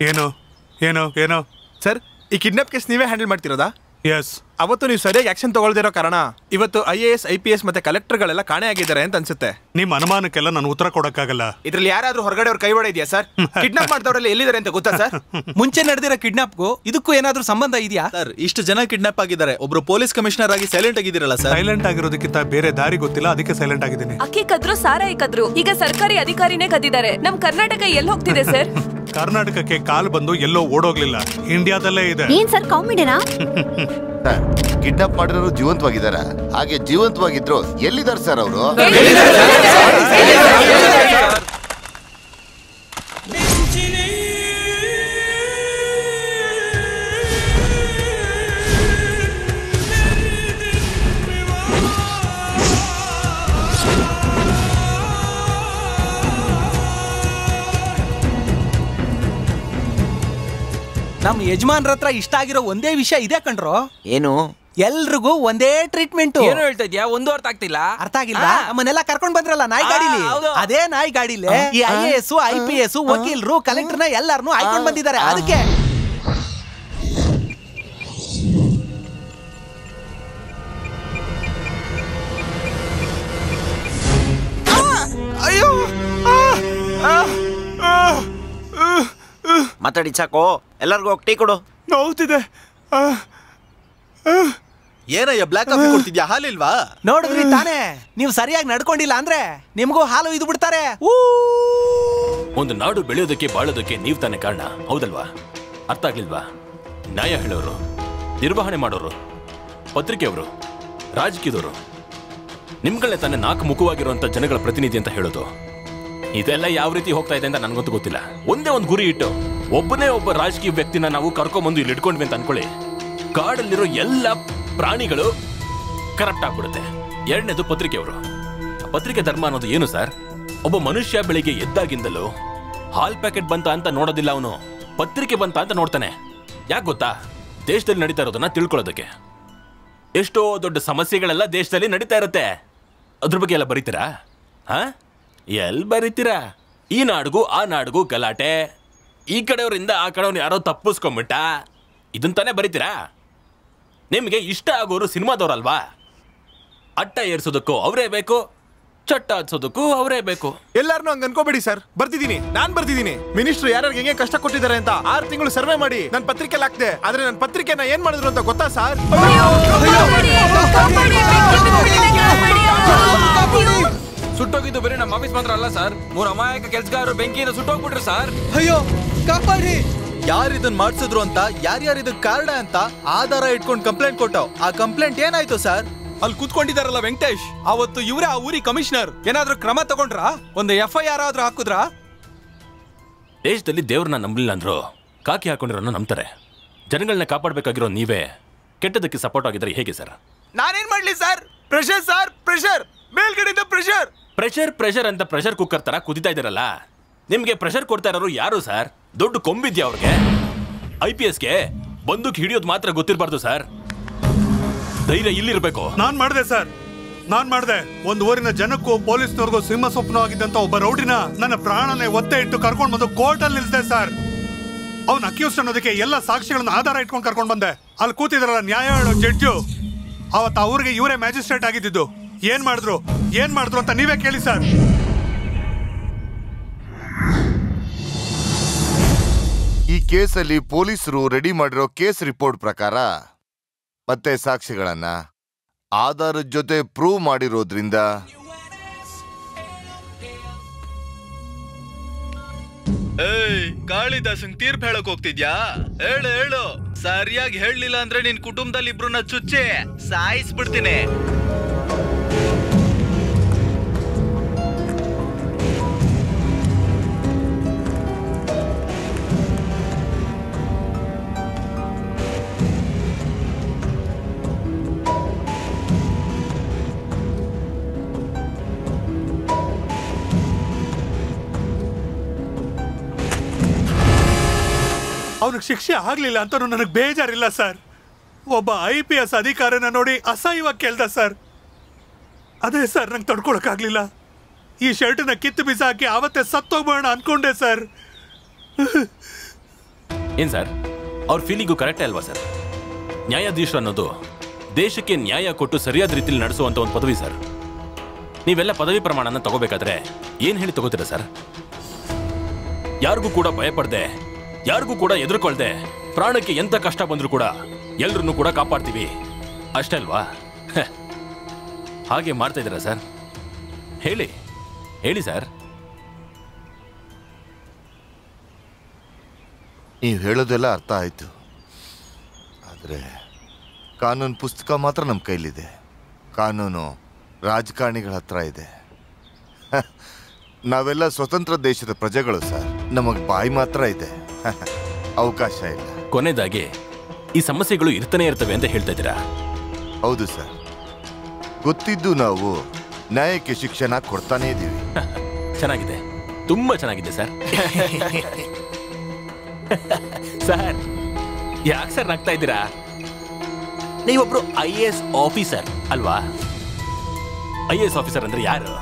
ಏನು ಏನು ಏನು ಸರ್, ಈ ಕಿಡ್ನಾಪ್ ಕೇಸ್ ನೀವೇ ಹ್ಯಾಂಡಲ್ ಮಾಡ್ತಿರೋದಾ? ಎಸ್. ಅವತ್ತು ನೀವು ಸರಿಯಾಗಿ ಆಕ್ಷನ್ ತಗೊಳ್ದಿರೋ ಕಾರಣ ಇವತ್ತು IAS IPS ಮತ್ತೆ ಕಲೆಕ್ಟರ್ಗಳೆಲ್ಲ ಕಾಣೆ ಆಗಿದ್ದಾರೆ ಅಂತ ಅನ್ಸುತ್ತೆ. ನಿಮ್ಮ ಅನುಮಾನಕ್ಕೆಲ್ಲ ನಾನು ಉತ್ತರ ಕೊಡಕ್ಕಾಗಲ್ಲ. ಇದ್ರಲ್ಲಿ ಯಾರಾದ್ರೂ ಹೊರಗಡೆ ಅವ್ರ ಕೈವಾಡ ಇದೆಯಾ ಸರ್? ಕಿಡ್ನಾಪ್ ಮಾಡ್ದವ್ರಲ್ಲಿ ಎಲ್ಲಿದ್ದಾರೆ ಅಂತ ಗೊತ್ತಾ ಸರ್? ಮುಂಚೆ ನಡೆದಿರೋ ಕಿಡ್ನಾಪ್ಗೂ ಇದಕ್ಕೂ ಏನಾದ್ರೂ ಸಂಬಂಧ ಇದೆಯಾ ಸರ್? ಇಷ್ಟು ಜನ ಕಿಡ್ನಾಪ್ ಆಗಿದ್ದಾರೆ, ಒಬ್ರು ಪೊಲೀಸ್ ಕಮಿಷನರ್ ಆಗಿ ಸೈಲೆಂಟ್ ಆಗಿದ್ದೀರಲ್ಲ ಸರ್? ಸೈಲೆಂಟ್ ಆಗಿರೋದಕ್ಕಿಂತ ಬೇರೆ ದಾರಿ ಗೊತ್ತಿಲ್ಲ, ಅದಕ್ಕೆ ಸೈಲೆಂಟ್ ಆಗಿದ್ದೀನಿ. ಅಕ್ಕಿ ಕದ್ರು ಸಾರಾಯಿ ಕದ್ರು, ಈಗ ಸರ್ಕಾರಿ ಅಧಿಕಾರಿನೇ ಕದ್ದಿದ್ದಾರೆ. ನಮ್ ಕರ್ನಾಟಕ ಎಲ್ಲಿ ಹೋಗ್ತಿದೆ ಸರ್? ಕರ್ನಾಟಕಕ್ಕೆ ಕಾಲ್ ಬಂದು ಎಲ್ಲೋ ಓಡೋಗ್ಲಿಲ್ಲ, ಇಂಡಿಯಾದಲ್ಲೇ ಇದೆ. ಏನ್ ಸರ್ ಕಾಮಿಡಿನಾ? ಕಿಡ್ನಾಪ್ ಮಾಡಿರೋರು ಜೀವಂತವಾಗಿದ್ದಾರ? ಹಾಗೆ ಜೀವಂತವಾಗಿದ್ರು ಎಲ್ಲಿದ್ದಾರೆ ಸರ್ ಅವರು? ನಮ್ ಯಜಮಾನ್ರ ಹತ್ರ ಇಷ್ಟ ಆಗಿರೋ ಒಂದೇ ವಿಷಯ ಇದೆ ಕಣ್ರೋ. ಏನು? ಎಲ್ರಿಗೂ ಒಂದೇ ಟ್ರೀಟ್ಮೆಂಟ್. ಏನು ಹೇಳ್ತಾ ಇದ್ಯಾ? ಒಂದು ಅರ್ಥ ಆಗ್ತಿಲ್ಲ. ಅರ್ಥ ಆಗಿಲ್ಲ? ನಮ್ಮನ್ನೆಲ್ಲ ಕರ್ಕೊಂಡ್ ಬಂದ್ರಲ್ಲ ನಾಯಿ ಗಾಡಿಲಿ, ಅದೇ ನಾಯಿ ಗಾಡಿಲಿ ಈ IAS IPS ವಕೀಲರು ಕಲೆಕ್ಟರ್ನ ಎಲ್ಲಾರನು ಆಯ್ಕೊಂಡ್ ಬಂದಿದ್ದಾರೆ. ಅದಕ್ಕೆ ಅಯ್ಯೋ ಮಾತಾಡಿ ಸಾಕು, ಎಲ್ಲರಿಗೂ ಹೋಗಿ ಟೀ ಕೊಡು. ನೋವ್ತಿದೆ. ಏನಯ್ಯ ಬ್ಲಾಕ್ ಕಾಫಿ ಕೊಡ್ತಿದ್ಯಾ? ಹಾಲಿಲ್ವಾ? ನೋಡಿದ್ರಿ ತಾನೇ, ನೀವು ಸರಿಯಾಗಿ ನಡ್ಕೊಂಡಿಲ್ಲ ಅಂದ್ರೆ ನಿಮ್ಗೂ ಹಾಲು ಇದು ಬಿಡ್ತಾರೆ. ಒಂದು ನಾಡು ಬೆಳೆಯೋದಕ್ಕೆ ಬಾಳೋದಕ್ಕೆ ನೀವ್ ತಾನೇ ಕಾರಣ, ಹೌದಲ್ವಾ? ಅರ್ಥ ಆಗ್ಲಿಲ್ವಾ? ನ್ಯಾಯ ಹೇಳೋರು, ನಿರ್ವಹಣೆ ಮಾಡೋರು, ಪತ್ರಿಕೆಯವರು, ರಾಜಕೀಯದವರು, ನಿಮ್ಗಳೇ ತಾನೇ ನಾಲ್ಕು ಮುಖವಾಗಿರುವಂತ ಜನಗಳ ಪ್ರತಿನಿಧಿ ಅಂತ ಹೇಳೋದು. ಇದೆಲ್ಲ ಯಾವ ರೀತಿ ಹೋಗ್ತಾ ಇದೆ ಅಂತ ನನ್ಗಂತೂ ಗೊತ್ತಿಲ್ಲ. ಒಂದೇ ಒಂದು ಗುರಿ ಇಟ್ಟು ಒಬ್ಬನೇ ಒಬ್ಬ ರಾಜಕೀಯ ವ್ಯಕ್ತಿನ ನಾವು ಕರ್ಕೊಂಡ್ಬಂದು ಇಲ್ಲಿ ಇಟ್ಕೊಂಡ್ವಿ ಅಂತ ಅನ್ಕೊಳ್ಳಿ, ಕಾಡಲ್ಲಿರೋ ಎಲ್ಲ ಪ್ರಾಣಿಗಳು ಕರಪ್ಟ್ ಆಗ್ಬಿಡುತ್ತೆ. ಎರಡನೇದು ಪತ್ರಿಕೆಯವರು. ಪತ್ರಿಕೆ ಧರ್ಮ ಅನ್ನೋದು ಏನು ಸರ್? ಒಬ್ಬ ಮನುಷ್ಯ ಬೆಳಿಗ್ಗೆ ಎದ್ದಾಗಿಂದಲೂ ಹಾಲ್ ಪ್ಯಾಕೆಟ್ ಬಂತ ಅಂತ ನೋಡೋದಿಲ್ಲ, ಅವನು ಪತ್ರಿಕೆ ಬಂತ ಅಂತ ನೋಡ್ತಾನೆ. ಯಾಕೆ ಗೊತ್ತಾ? ದೇಶದಲ್ಲಿ ನಡೀತಾ ಇರೋದನ್ನ ತಿಳ್ಕೊಳ್ಳೋದಕ್ಕೆ. ಎಷ್ಟೋ ದೊಡ್ಡ ಸಮಸ್ಯೆಗಳೆಲ್ಲ ದೇಶದಲ್ಲಿ ನಡೀತಾ ಇರುತ್ತೆ, ಅದ್ರ ಬಗ್ಗೆ ಎಲ್ಲ ಬರೀತೀರಾ? ಹಾ, ಎಲ್ಲಿ ಬರೀತೀರಾ? ಈ ನಾಡಿಗೂ ಆ ನಾಡಿಗೂ ಗಲಾಟೆ, ಈ ಕಡೆಯವರಿಂದ ಆ ಕಡೆಯವ್ರು ಯಾರೋ ತಪ್ಪಿಸ್ಕೊಂಬಿಟ್ಟ, ಇದಂತಾನೆ ಬರೀತೀರಾ? ನಿಮಗೆ ಇಷ್ಟ ಆಗೋರು ಸಿನಿಮಾದವ್ರಲ್ವಾ? ಅಟ್ಟ ಏರ್ಸೋದಕ್ಕೂ ಅವರೇ ಬೇಕು, ಚಟ್ಟ ಹಚ್ಚೋದಕ್ಕೂ ಅವರೇ ಬೇಕು. ಎಲ್ಲಾರನ್ನೂ ಹಂಗ ಅನ್ಕೋಬೇಡಿ ಸರ್. ನಾನ್ ಬರ್ತಿದ್ದೀನಿ. ಮಿನಿಸ್ಟರ್ ಯಾರ್ಯಾರಿಗೆ ಹೆಂಗೆ ಕಷ್ಟ ಕೊಟ್ಟಿದ್ದಾರೆ ಅಂತ 6 ತಿಂಗಳು ಸರ್ವೆ ಮಾಡಿ ನನ್ನ ಪತ್ರಿಕೆಯಲ್ಲಿ ಹಾಕ್ದೆ. ಆದ್ರೆ ನನ್ನ ಪತ್ರಿಕೆನ ಏನ್ ಮಾಡಿದ್ರು ಅಂತ ಗೊತ್ತಾ ಸರ್? ಸುಟ್ಟೋಗಿದ್ದು ಬೇರೆ ನಮ್ಮ ಆಫೀಸ್ ಮಾತ್ರ ಅಲ್ಲ ಸರ್, 3 ಅಮಾಯಕ ಕೆಲಸಗಾರರು ಬೆಂಕಿಯಿಂದ ಸುಟ್ಟೋಗ್ಬಿಟ್ರು ಸರ್. ಅಯ್ಯೋ ಕಾಪಾಡಿ! ಯಾರು ಇದನ್ನ ಮಾಡ್ಸಿದ್ರು ಅಂತ, ಯಾರ್ಯಾರು ಇದಕ್ಕೆ ಕಾರಣ ಅಂತ ಆಧಾರ ಇಟ್ಕೊಂಡು ಕಂಪ್ಲೇಂಟ್ ಕೊಟ್ಟವ್. ಆ ಕಂಪ್ಲೇಂಟ್ ಏನಾಯ್ತು ಸರ್? ಅಲ್ಲಿ ಕೂತ್ಕೊಂಡಿದಾರಲ್ಲ ವೆಂಕಟೇಶ್, ಅವತ್ತು ಇವರೇ ಆ ಊರಿ ಕಮಿಷನರ್. ಏನಾದ್ರೂ ಕ್ರಮ ತಗೊಂಡ್ರ? ಒಂದು FIR ಆದ್ರೂ ಹಾಕುದ್ರ? ದೇಶದಲ್ಲಿ ದೇವ್ರನ್ನ ನಂಬಲಿಲ್ಲ ಅಂದ್ರು ಕಾಕಿ ಹಾಕೊಂಡಿರೋನ್ನ ನಂಬ್ತಾರೆ. ಜನಗಳನ್ನ ಕಾಪಾಡಬೇಕಾಗಿರೋ ನೀವೇ ಕೆಟ್ಟದಕ್ಕೆ ಸಪೋರ್ಟ್ ಆಗಿದ್ರೆ ಹೇಗೆ ಸರ್? ನಾನೇನ್ ಮಾಡ್ಲಿ ಸರ್? ಪ್ರೆಷರ್ ಸರ್, ಪ್ರೆಷರ್, ಮೇಲ್ಗಡೆಯಿಂದ ಪ್ರೆಷರ್. ಪ್ರೆಷರ್ ಅಂತ ಪ್ರೆಷರ್ ಕುಕ್ಕರ್ ತರ ಕುದಿತಾ ಇದಾರಲ್ಲ. ನಿಮ್ಗೆ ಪ್ರೆಷರ್ ಕೊಡ್ತಾ ಇರೋರು ಯಾರು ಸರ್? ದೊಡ್ಡ ಕೊಂಬಿದ್ಯಾ ಅವ್ರಿಗೆ? IPSಗೆ ಬಂದೂಕ್ ಹಿಡಿಯೋದು ಮಾತ್ರ ಗೊತ್ತಿರಬಾರ್ದು ಸರ್, ಧೈರ್ಯ ಇಲ್ಲಿರ್ಬೇಕು. ನಾನ್ ಮಾಡ್ದೆ ಸರ್, ನಾನ್ ಮಾಡ್ದೆ. ಒಂದು ಊರಿನ ಜನಕ್ಕೂ ಪೊಲೀಸ್ನವ್ರಿಗೂ ಸಿಂಹ ಸ್ವಪ್ನವಾಗಿದ್ದಂತ ಒಬ್ಬ ರೌಡಿನ ನನ್ನ ಪ್ರಾಣನೇ ಒತ್ತೆ ಇಟ್ಟು ಕರ್ಕೊಂಡ್ ಬಂದು ಕೋರ್ಟ್ ಅಲ್ಲಿ ನಿಲ್ಸಿದೆ ಸರ್. ಅವ್ನ ಅಕ್ಯೂಸ್ ಅನ್ನೋದಕ್ಕೆ ಎಲ್ಲ ಸಾಕ್ಷಿಗಳನ್ನ ಆಧಾರ ಇಟ್ಕೊಂಡು ಕರ್ಕೊಂಡ್ ಬಂದೆ. ಅಲ್ಲಿ ಕೂತಿದ್ರಲ್ಲ ನ್ಯಾಯ ಹೇಳೋ ಜಡ್ಜು, ಅವತ್ತು ಅವ್ರಿಗೆ ಇವರೇ ಮ್ಯಾಜಿಸ್ಟ್ರೇಟ್ ಆಗಿದ್ದು. ಏನ್ ಮಾಡಿದ್ರು ಅಂತ ನೀವೇ ಕೇಳಿ ಸರ್. ಈ ಕೇಸಲ್ಲಿ ಪೊಲೀಸರು ರೆಡಿ ಮಾಡಿರೋ ಕೇಸ್ ರಿಪೋರ್ಟ್ ಪ್ರಕಾರ ಮತ್ತೆ ಸಾಕ್ಷಿಗಳನ್ನ ಆಧಾರದ ಜೊತೆ ಪ್ರೂವ್ ಮಾಡಿರೋದ್ರಿಂದ ಕಾಳಿದಾಸನ್ ತೀರ್ಪು ಹೇಳಕ್ ಹೋಗ್ತಿದ್ಯಾ? ಹೇಳು. ಸರಿಯಾಗಿ ಹೇಳಲಿಲ್ಲ ಅಂದ್ರೆ ನಿನ್ ಕುಟುಂಬದಲ್ಲಿ ಇಬ್ರನ್ನ ಚುಚ್ಚಿ ಸಾಯಿಸ್ಬಿಡ್ತೀನಿ. ಅವನಿಗೆ ಶಿಕ್ಷೆ ಆಗ್ಲಿಲ್ಲ ಅಂತ ನನಗೆ ಬೇಜಾರಿಲ್ಲ ಸರ್. ಒಬ್ಬ IPS ಅಧಿಕಾರಿನ ನೋಡಿ ಅಸಹ್ಯವಾಗಿ ಕೇಳ್ದ ಸರ್. ಅದೇ ಸರ್ ನಂಗೆ ತಡ್ಕೊಳಕ್ಕಾಗ್ಲಿಲ್ಲ. ಈ ಶರ್ಟನ್ನ ಕಿತ್ತು ಬಿಸಾಕಿ ಆವತ್ತೇ ಸತ್ತೋಗ್ಬೋಣ ಅನ್ಕೊಂಡೆ ಸರ್. ಏನ್ ಸರ್ ಅವ್ರ ಫೀಲಿಂಗು ಕರೆಕ್ಟೇ ಅಲ್ವಾ ಸರ್? ನ್ಯಾಯಾಧೀಶರು ಅನ್ನೋದು ದೇಶಕ್ಕೆ ನ್ಯಾಯ ಕೊಟ್ಟು ಸರಿಯಾದ ರೀತಿಯಲ್ಲಿ ನಡೆಸುವಂತ ಒಂದು ಪದವಿ ಸರ್. ನೀವೆಲ್ಲ ಪದವಿ ಪ್ರಮಾಣನ ತಗೋಬೇಕಾದ್ರೆ ಏನ್ ಹೇಳಿ ತಗೋತೀರಾ ಸರ್? ಯಾರಿಗೂ ಕೂಡ ಭಯಪಡದೆ, ಯಾರಿಗೂ ಕೂಡ ಎದುರುಕೊಳ್ದೆ, ಪ್ರಾಣಕ್ಕೆ ಎಂತ ಕಷ್ಟ ಬಂದ್ರೂ ಕೂಡ ಎಲ್ರನ್ನೂ ಕೂಡ ಕಾಪಾಡ್ತೀವಿ ಅಷ್ಟೇ ಅಲ್ವಾ? ಹಾಗೆ ಮಾಡ್ತಾ ಇದ್ದೀರಾ ಸರ್? ಹೇಳಿ ಹೇಳಿ ಸರ್. ನೀವು ಹೇಳೋದೆಲ್ಲ ಅರ್ಥ ಆಯ್ತು, ಆದರೆ ಕಾನೂನು ಪುಸ್ತಕ ಮಾತ್ರ ನಮ್ಮ ಕೈಲಿದೆ. ಕಾನೂನು ರಾಜಕಾರಣಿಗಳ ಹತ್ರ ಇದೆ. ನಾವೆಲ್ಲ ಸ್ವತಂತ್ರ ದೇಶದ ಪ್ರಜೆಗಳು ಸರ್. ನಮಗೆ ಬಾಯಿ ಮಾತ್ರ ಇದೆ, ಅವಕಾಶ ಇಲ್ಲ. ಕೊನೆಯದಾಗಿ ಈ ಸಮಸ್ಯೆಗಳು ಇರ್ತಾನೆ ಇರ್ತವೆ ಅಂತ ಹೇಳ್ತಾ ಇದ್ದೀರಾ? ಹೌದು ಸರ್, ಗೊತ್ತಿದ್ದು ನಾವು ನ್ಯಾಯಕ್ಕೆ ಶಿಕ್ಷಣ ಕೊಡ್ತಾನೇ ಇದ್ದೀವಿ. ಚೆನ್ನಾಗಿದೆ, ತುಂಬಾ ಚೆನ್ನಾಗಿದೆ ಸರ್. ಸರ್ ಯಾಕೆ ಸರ್ ನಗ್ತಾ ಇದ್ದೀರಾ? ನೀವೊಬ್ರು IAS ಆಫೀಸರ್ ಅಲ್ವಾ? IAS ಆಫೀಸರ್ ಅಂದ್ರೆ ಯಾರು?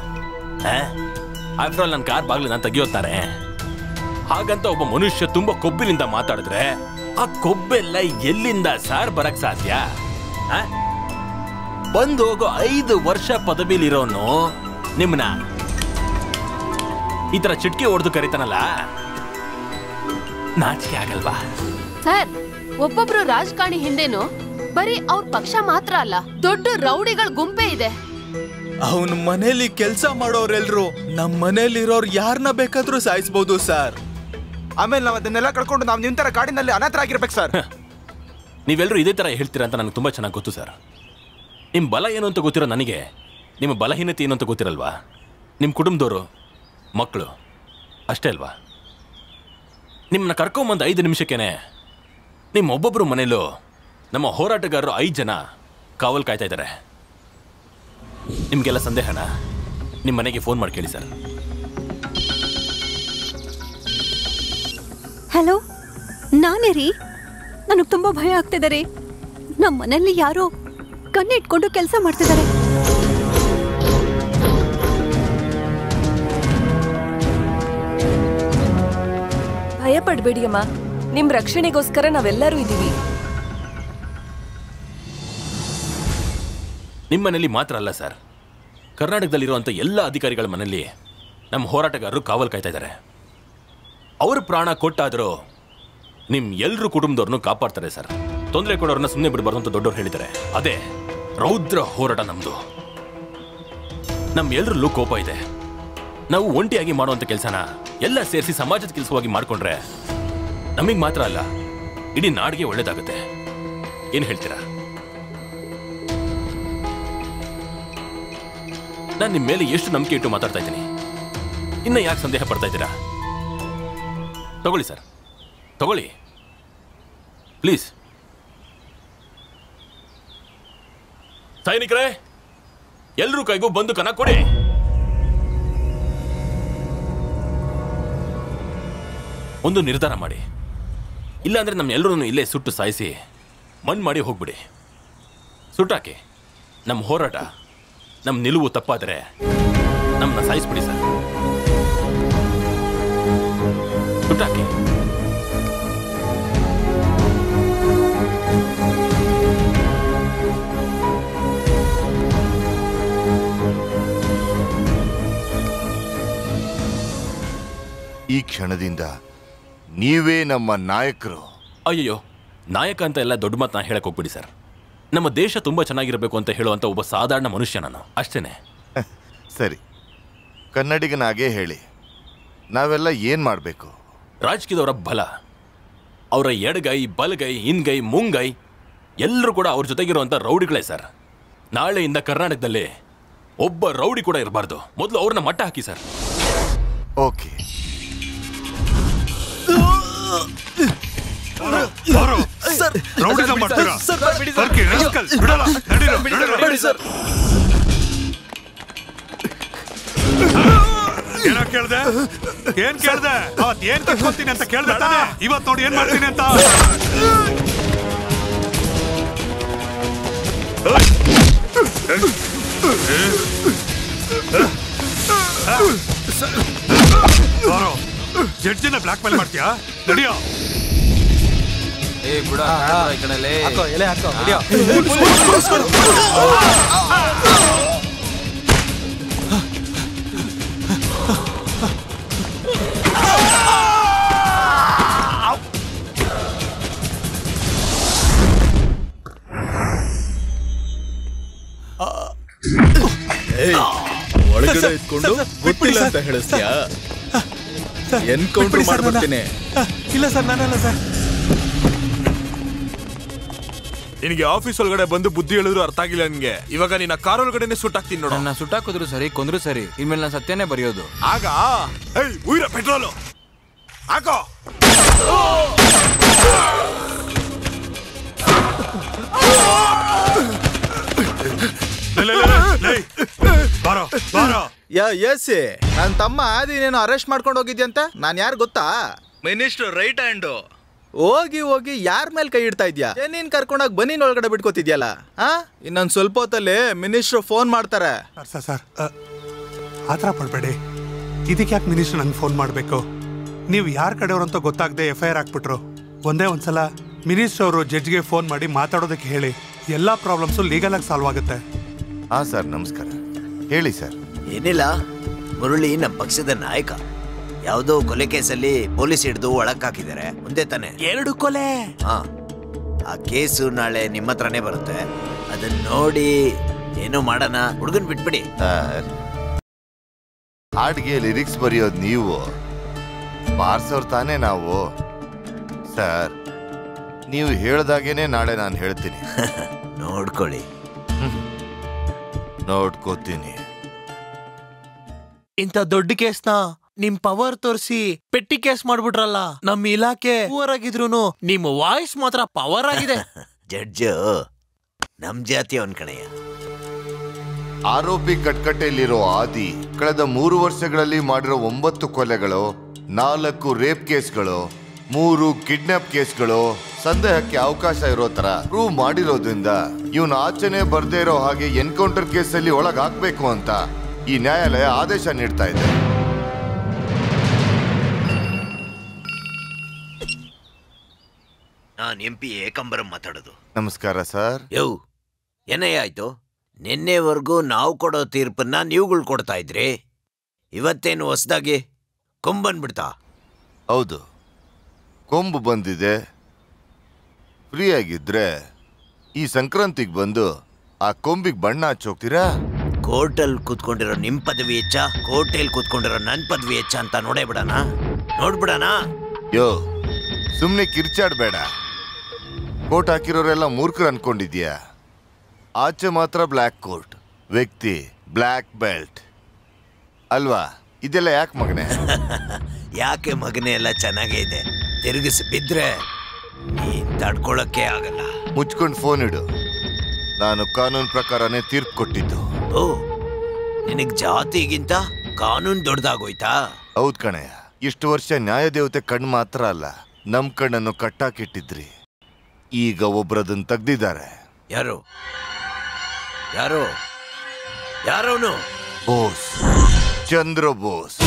ಆಫ್ಟರ್ ಆಲ್ ನನ್ನ ಕಾರ್ ಬಾಗ್ಲು ನಾನು ತೆಗಿಯೋತಾರೆ. ಹಾಗಂತ ಒಬ್ಬ ಮನುಷ್ಯ ತುಂಬಾ ಕೊಬ್ಬಿನಿಂದ ಮಾತಾಡಿದ್ರೆ ಆ ಕೊಬ್ಬೆಲ್ಲ ಎಲ್ಲಿಂದ ಸಾರ್ ಬರಕ್ ಸಾಧ್ಯ? ಬಂದು ಹೋಗೋ 5 ವರ್ಷ ಪದವಿಲಿರೋನು ನಿಮ್ನ ಈ ತರ ಚಿಟ್ಕಿ ಹೊಡೆದು ಕರೀತಾನಲ್ಲ, ನಾಚಿಕೆ ಆಗಲ್ವಾ? ಸರ್, ಒಬ್ಬೊಬ್ರು ರಾಜಕಾರಣಿ ಹಿಂದೆನು ಬರೀ ಅವ್ರ ಪಕ್ಷ ಮಾತ್ರ ಅಲ್ಲ, ದೊಡ್ಡ ರೌಡಿಗಳ ಗುಂಪೇ ಇದೆ. ಅವನ ಮನೇಲಿ ಕೆಲಸ ಮಾಡೋರೆಲ್ರು ನಮ್ಮ ಮನೇಲಿರೋರು ಯಾರನ್ನ ಬೇಕಾದ್ರೂ ಸಾಯಿಸಬಹುದು ಸರ್. ಆಮೇಲೆ ನಾವು ಅದನ್ನೆಲ್ಲ ಕಳ್ಕೊಂಡು ನಾವು ನಿಮ್ ತರ ಕಾಡಿನಲ್ಲಿ ಅನಾಥರಾಗಿರ್ಬೇಕು ಸರ್. ನೀವೆಲ್ಲರೂ ಇದೇ ತರ ಹೇಳ್ತೀರಾ ಅಂತ ನನಗೆ ತುಂಬಾ ಚೆನ್ನಾಗಿ ಗೊತ್ತು ಸರ್. ನಿಮ್ಮ ಬಲ ಏನು ಅಂತ ಗೊತ್ತಿರೋ ನನಗೆ ನಿಮ್ಮ ಬಲಹೀನತೆ ಏನು ಅಂತ ಗೊತ್ತಿರಲ್ವಾ? ನಿಮ್ಮ ಕುಟುಂಬದವರು, ಮಕ್ಕಳು ಅಷ್ಟೇ ಅಲ್ವಾ? ನಿಮ್ಮನ್ನ ಕರ್ಕೊಂಬಂದು 5 ನಿಮಿಷಕ್ಕೇನೆ ನಿಮ್ಮ ಒಬ್ಬೊಬ್ಬರು ಮನೇಲೂ ನಮ್ಮ ಹೋರಾಟಗಾರರು 5 ಜನ ಕಾವಲು ಕಾಯ್ತಾ ಇದ್ದಾರೆ. ನಿಮಗೆಲ್ಲ ಸಂದೇಹನ ನಿಮ್ಮ ಮನೆಗೆ ಫೋನ್ ಮಾಡಿ ಕೇಳಿ ಸರ್. ಹಲೋ, ನಾನೇ ರೀ. ನನಗೆ ತುಂಬಾ ಭಯ ಆಗ್ತಿದೆ ರೀ. ನಮ್ಮ ಮನೆಯಲ್ಲಿ ಯಾರೋ ಕಣ್ಣಿಟ್ಕೊಂಡು ಕೆಲಸ ಮಾಡ್ತಿದ್ದಾರೆ. ಭಯ ಪಡ್ಬೇಡಿ ಅಮ್ಮ, ನಿಮ್ ರಕ್ಷಣೆಗೋಸ್ಕರ ನಾವೆಲ್ಲರೂ ಇದ್ದೀವಿ. ನಿಮ್ಮ ಮನೇಲಿ ಮಾತ್ರ ಅಲ್ಲ ಸರ್, ಕರ್ನಾಟಕದಲ್ಲಿರುವಂಥ ಎಲ್ಲ ಅಧಿಕಾರಿಗಳ ಮನೆಯಲ್ಲಿ ನಮ್ಮ ಹೋರಾಟಗಾರರು ಕಾವಲು ಕಾಯ್ತಾ ಇದ್ದಾರೆ. ಅವ್ರ ಪ್ರಾಣ ಕೊಟ್ಟಾದರೂ ನಿಮ್ಮ ಎಲ್ಲರೂ ಕುಟುಂಬದವ್ರನ್ನು ಕಾಪಾಡ್ತಾರೆ ಸರ್. ತೊಂದರೆ ಕೊಡೋರನ್ನ ಸುಮ್ಮನೆ ಬಿಡಬಾರ್ದು ಅಂತ ದೊಡ್ಡವ್ರು ಹೇಳಿದ್ದಾರೆ. ಅದೇ ರೌದ್ರ ಹೋರಾಟ ನಮ್ದು. ನಮ್ ಎಲ್ರಲ್ಲೂ ಕೋಪ ಇದೆ. ನಾವು ಒಂಟಿಯಾಗಿ ಮಾಡುವಂಥ ಕೆಲಸನ ಎಲ್ಲ ಸೇರಿಸಿ ಸಮಾಜದ ಕೆಲಸವಾಗಿ ಮಾಡ್ಕೊಂಡ್ರೆ ನಮಗೆ ಮಾತ್ರ ಅಲ್ಲ, ಇಡೀ ನಾಡಿಗೆ ಒಳ್ಳೇದಾಗುತ್ತೆ. ಏನು ಹೇಳ್ತೀರಾ? ನಾನು ನಿಮ್ಮ ಮೇಲೆ ಎಷ್ಟು ನಂಬಿಕೆ ಇಟ್ಟು ಮಾತಾಡ್ತಾ ಇದ್ದೀನಿ, ಇನ್ನ ಯಾಕೆ ಸಂದೇಹ ಪಡ್ತಾ ಇದ್ದೀರಾ? ತಗೊಳ್ಳಿ ಸರ್, ತಗೊಳ್ಳಿ ಪ್ಲೀಸ್. ಸೈನಿಕರೇ, ಎಲ್ರೂ ಕೈಗೂ ಬಂದೂಕನ್ನ ಕೊಡಿ. ಒಂದು ನಿರ್ಧಾರ ಮಾಡಿ, ಇಲ್ಲಾಂದ್ರೆ ನಮ್ಮ ಎಲ್ಲರೂ ಇಲ್ಲೇ ಸುಟ್ಟು ಸಾಯಿಸಿ ಮಣ್ಣು ಮಾಡಿ ಹೋಗ್ಬಿಡಿ. ಸುಟ್ಟಾಕಿ. ನಮ್ಮ ಹೋರಾಟ, ನಮ್ಮ ನಿಲುವು ತಪ್ಪಾದರೆ ನಮ್ಮನ್ನ ಸಾಯಿಸ್ಬಿಡಿ ಸರ್. ಸುಟ್ಟಾಕಿ. ಈ ಕ್ಷಣದಿಂದ ನೀವೇ ನಮ್ಮ ನಾಯಕರು. ಅಯ್ಯೋ, ನಾಯಕ ಅಂತ ಎಲ್ಲ ದೊಡ್ಡ ಮಾತನ್ನ ಹೇಳಕ್ ಹೋಗ್ಬಿಡಿ ಸರ್. ನಮ್ಮ ದೇಶ ತುಂಬಾ ಚೆನ್ನಾಗಿರಬೇಕು ಅಂತ ಹೇಳುವಂತ ಒಬ್ಬ ಸಾಧಾರಣ ಮನುಷ್ಯ ನಾನು, ಅಷ್ಟೇನೆ. ಸರಿ, ಕನ್ನಡಿಗನಾಗೇ ಹೇಳಿ, ನಾವೆಲ್ಲ ಏನ್ ಮಾಡಬೇಕು? ರಾಜಕೀಯದವರ ಬಲ, ಅವರ ಎಡಗೈ, ಬಲಗೈ, ಹಿಂದ್ಗೈ, ಮುಂಗೈ ಎಲ್ಲರೂ ಕೂಡ ಅವ್ರ ಜೊತೆಗಿರುವಂತ ರೌಡಿಗಳೇ ಸರ್. ನಾಳೆಯಿಂದ ಕರ್ನಾಟಕದಲ್ಲಿ ಒಬ್ಬ ರೌಡಿ ಕೂಡ ಇರಬಾರ್ದು. ಮೊದಲು ಅವ್ರನ್ನ ಮಟ್ಟ ಹಾಕಿ ಸರ್. ಓಕೆ. ಏನ ಕೇಳ್ದೆ? ಏನ್ ಕೇಳ್ದೆ? ಅವತ್ ಏನ್ ಕಟ್ಕೊತೀನಿ ಅಂತ ಕೇಳ್ದೆ ತಾನೆ? ಇವತ್ ನೋಡಿ ಏನ್ ಮಾಡ್ತೀನಿ ಅಂತ. ಜಡ್ಜಿನ ಬ್ಲಾಕ್ ಮೇಲ್ ಮಾಡ್ತೀಯಾ? ನಡಿಯೋ. ಏ ಬಿಡ ಈ ಕಡೆಲೇ ಹಾಕೋ ಎಲೆ ಹಾಕೋ ಹಿಡಿಯೋ ಒಳಗಡೆ ಇಟ್ಕೊಂಡು ಗೊತ್ತಿಲ್ಲ ಅಂತ ಹೇಳಿಸ್ತೀಯಾ? ಎನ್ಕೌಂಟರ್ ಮಾಡ್ಬಿಡ್ತೀನಿ. ಇಲ್ಲ ಸರ್ ನಾನಲ್ಲ ಸರ್. ನಿನಗೆ ಆಫೀಸ್ ಒಳಗಡೆ ಬಂದು ಬುದ್ಧಿ ಹೇಳಿದ್ರು ಅರ್ಥ ಆಗಿಲ್ಲ ನಿನ್ಗೆ. ಇವಾಗ ನಿನ್ನ ಕಾರ್ ಒಳಗಡೆನೆ ಸುಟ್ಟಾಕ್ತೀನಿ ನೋಡು. ನನ್ನ ಸುಟ್ಟಾಕಿದ್ರು ಸರಿ ಕೊಂದ್ರು ಸರಿ, ಇನ್ಮೇಲೆ ನಾನು ಸತ್ಯನೇ ಬರೆಯೋದು. ಆಗ ಉಯ್ರ ಪೆಟ್ರೋಲು ಹಾಕೋ. ನನ್ ತಮ್ಮ ಆದಿನೇನು ಅರೆಸ್ಟ್ ಮಾಡ್ಕೊಂಡು ಹೋಗಿದ್ಯಂತ. ನಾನ್ ಯಾರು ಗೊತ್ತಾ? Minister right hand. ಹೋಗಿ ಹೋಗಿ ಯಾರ ಮೇಲೆ ಕೈ ಇಡ್ತಾ ಇದ್ಯಾ? ನೀನ್ ಕರ್ಕೊಂಡೋಗಿ ಬನ್ನಿನ ಒಳಗಡೆ ಬಿಟ್ಕೋತಿದ್ಯಲ್ಲ. ಇನ್ನೊಂದ್ ಸ್ವಲ್ಪ ಹೊತ್ತಲ್ಲಿ ಮಿನಿಸ್ಟರ್ ಫೋನ್ ಮಾಡ್ತಾರೆ. ಸರ್ ಆತರ ಪಡ್ಬೇಡಿ. ಇದಕ್ಕೆ ಯಾಕೆ ಮಿನಿಸ್ಟರ್ ನಂಗೆ ಫೋನ್ ಮಾಡ್ಬೇಕು? ನೀವು ಯಾರ ಕಡೆಯವ್ರಂತ ಗೊತ್ತಾಗದೆ FIR ಹಾಕ್ಬಿಟ್ರು. ಒಂದ್ಸಲ ಮಿನಿಸ್ಟರ್ ಅವರು ಜಡ್ಜ್ಗೆ ಫೋನ್ ಮಾಡಿ ಮಾತಾಡೋದಕ್ಕೆ ಹೇಳಿ. ಎಲ್ಲಾ ಪ್ರಾಬ್ಲಮ್ಸು ಲೀಗಲ್ ಆಗಿ ಸಾಲ್ವ್ ಆಗುತ್ತೆ. ಹಾ ಸರ್, ನಮಸ್ಕಾರ. ಹೇಳಿ ಸರ್. ಏನಿಲ್ಲ, ಮುರಳಿ ನಮ್ಮ ಪಕ್ಷದ ನಾಯಕ. ಯಾವುದೋ ಕೊಲೆ ಕೇಸಲ್ಲಿ ಪೊಲೀಸ್ ಹಿಡಿದು ಒಳಕ್ ಹಾಕಿದ್ದಾರೆ. ಮುಂದೆ ತಾನೆ 2 ಕೊಲೆ. ಆ ಕೇಸು ನಾಳೆ ನಿಮ್ಮ ಹತ್ರನೇ ಬರುತ್ತೆ. ಅದನ್ನ ನೋಡಿ ಏನೋ ಮಾಡೋಣ. ಹುಡುಗನ್ ಬಿಟ್ಬಿಡಿ. ಹಾಡ್ಗೆ ಲಿರಿಕ್ಸ್ ಬರೆಯೋದು ನೀವು, ಬಾರ್ಸೋರ್ ತಾನೇ ನಾವು. ಸರ್, ನೀವು ಹೇಳ್ದಾಗೇನೆ ನಾಳೆ ನಾನು ಹೇಳ್ತೀನಿ. ನೋಡ್ಕೊಳ್ಳಿ. ನೋಡ್ಕೋತೀನಿ. ಇಂಥ ದೊಡ್ಡ ಕೇಸ್ನ ನಿಮ್ ಪವರ್ ತೋರಿಸಿ ಪೆಟ್ಟಿ ಕೇಸ್ ಮಾಡ್ಬಿಟ್ರಲ್ಲ. ನಮ್ ಇಲಾಖೆ ಪವರ್ ಆಗಿದ್ರು ನಿಮ್ ವಾಯ್ಸ್ ಮಾತ್ರ ಪವರ್ ಆಗಿದೆ. ಜಡ್ಜ್ ನಮ್ ಜಾತಿ ಅವನ್ ಕಣಯ್ಯ. ಆರೋಪಿ ಕಟ್ಕಟ್ಟೆಯಲ್ಲಿರೋ ಆದಿ ಕಳೆದ 3 ವರ್ಷಗಳಲ್ಲಿ ಮಾಡಿರೋ 9 ಕೊಲೆಗಳು, 4 ರೇಪ್ ಕೇಸ್ಗಳು, 3 ಕಿಡ್ನಾಪ್ ಕೇಸ್ಗಳು ಸಂದೇಹಕ್ಕೆ ಅವಕಾಶ ಇರೋ ತರ ಪ್ರೂವ್ ಮಾಡಿರೋದ್ರಿಂದ ಇವನು ಆಚೆನೆ ಬರ್ದೇ ಇರೋ ಹಾಗೆ ಎನ್ಕೌಂಟರ್ ಕೇಸಲ್ಲಿ ಒಳಗ್ ಹಾಕ್ಬೇಕು ಅಂತ ಈ ನ್ಯಾಯಾಲಯ ಆದೇಶ ನೀಡ್ತಾ ಇದೆ. ನಾನ್ MP ಏಕಂಬರಂ ಮಾತಾಡೋದು. ನಮಸ್ಕಾರ ಸರ್. ಏನಯ್ಯ ಆಯ್ತು? ನಿನ್ನೆವರೆಗೂ ನಾವು ಕೊಡೋ ತೀರ್ಪನ್ನ ನೀವುಗಳು ಕೊಡ್ತಾ ಇದ್ರಿ. ಇವತ್ತೇನು ಹೊಸದಾಗಿ ಕೊಂಬನ್ಬಿಡ್ತಾ? ಹೌದು, ಕೊಂಬು ಬಂದಿದೆ. ಫ್ರೀ ಆಗಿದ್ರೆ ಈ ಸಂಕ್ರಾಂತಿಗೆ ಬಂದು ಆ ಕೊಂಬಿಗೆ ಬಣ್ಣ ಹಚ್ಚೋಗ್ತೀರಾ? ಕೋರ್ಟಲ್ಲಿ ಕೂತ್ಕೊಂಡಿರೋ ನಿಮ್ ಪದವಿ ಹೆಚ್ಚ, ಕೋರ್ಟಲ್ಲಿ ಕೂತ್ಕೊಂಡಿರೋ ನನ್ ಪದವಿ ಹೆಚ್ಚ ಅಂತ ನೋಡ್ಬಿಡಣ. ಸುಮ್ನೆ ಕಿರ್ಚಾಡ್ಬೇಡ. ಕೋಟ್ ಹಾಕಿರೋರೆಲ್ಲ ಮೂರ್ಖರು ಅನ್ಕೊಂಡಿದ್ಯಾ? ಆಚೆ ಮಾತ್ರ ಬ್ಲ್ಯಾಕ್ ಕೋಟ್, ವ್ಯಕ್ತಿ ಬ್ಲ್ಯಾಕ್ ಬೆಲ್ಟ್ ಅಲ್ವಾ? ಇದೆಲ್ಲ ಯಾಕೆ ಮಗನೇ? ಯಾಕೆ ಮಗನೇ? ಎಲ್ಲ ಚೆನ್ನಾಗೇ ಇದೆ. ತಿರುಗಿಸಿ ಬಿದ್ರೆ ನೀನ್ ತಡ್ಕೊಳಕ್ಕೆ ಆಗಲ್ಲ. ಮುಚ್ಕೊಂಡು ಫೋನ್ ಇಡು. ನಾನು ಕಾನೂನು ಪ್ರಕಾರನೇ ತೀರ್ಪು ಕೊಟ್ಟಿದ್ದು. ನಿನಗ್ ಜಾತಿಗಿಂತ ಕಾನೂನು ದೊಡ್ಡದಾಗೋಯ್ತಾ? ಹೌದ್ ಕಣಯ್ಯ. ಇಷ್ಟು ವರ್ಷ ನ್ಯಾಯದೇವತೆ ಕಣ್ಣು ಮಾತ್ರ ಅಲ್ಲ, ನಮ್ ಕಣ್ಣನ್ನು ಕಟ್ಟಾಕಿಟ್ಟಿದ್ರಿ. ಈಗ ಒಬ್ರದನ್ನ ತೆಗ್ದಿದ್ದಾರೆ. ಯಾರೋನು? ಬೋಸ್, ಚಂದ್ರ ಬೋಸ್.